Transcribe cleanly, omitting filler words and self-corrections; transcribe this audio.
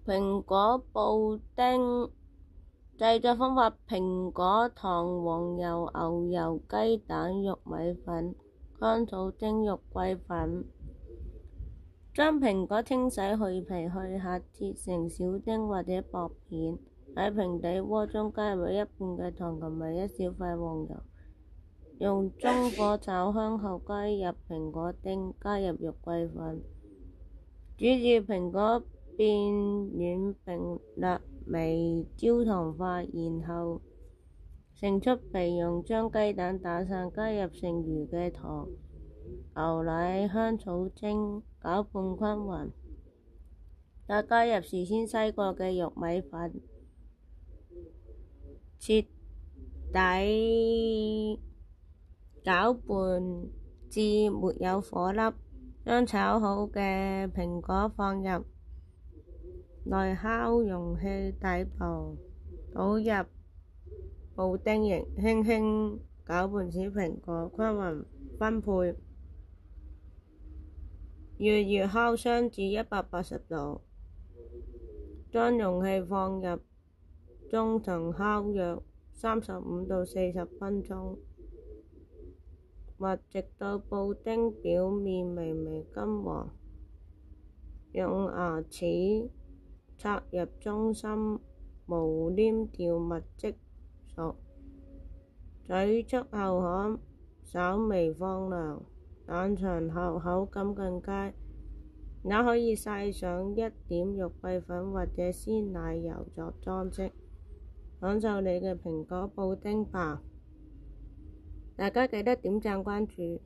蘋果布丁製作方法：蘋果、糖、黃油、牛油、雞蛋、玉米粉、香草精、肉桂粉。將蘋果清洗去皮去核，切成小丁或者薄片。喺平底鍋中加入一半嘅糖同埋一小塊黃油，用中火炒香後加入蘋果丁，加入肉桂粉，煮至蘋果變軟並略微焦糖化，然後盛出備用。將雞蛋打散，加入剩餘嘅糖、牛奶、香草精，攪拌均勻，再加入事先篩過嘅玉米粉，徹底攪拌至沒有顆粒。將炒好嘅蘋果放入內烤容器底部，倒入布丁液，輕輕攪拌使蘋果均勻分配。預熱烤箱至180度，將容器放入中層烤約35到40分鐘，或直到布丁表面微微金黃。用牙齒插入中心，無黏掉物即熟。取出後可稍微放涼，冷藏後口感更佳。也可以撒上一點肉桂粉或者鮮奶油作裝飾。享受你嘅蘋果布丁吧！大家記得點讚關注。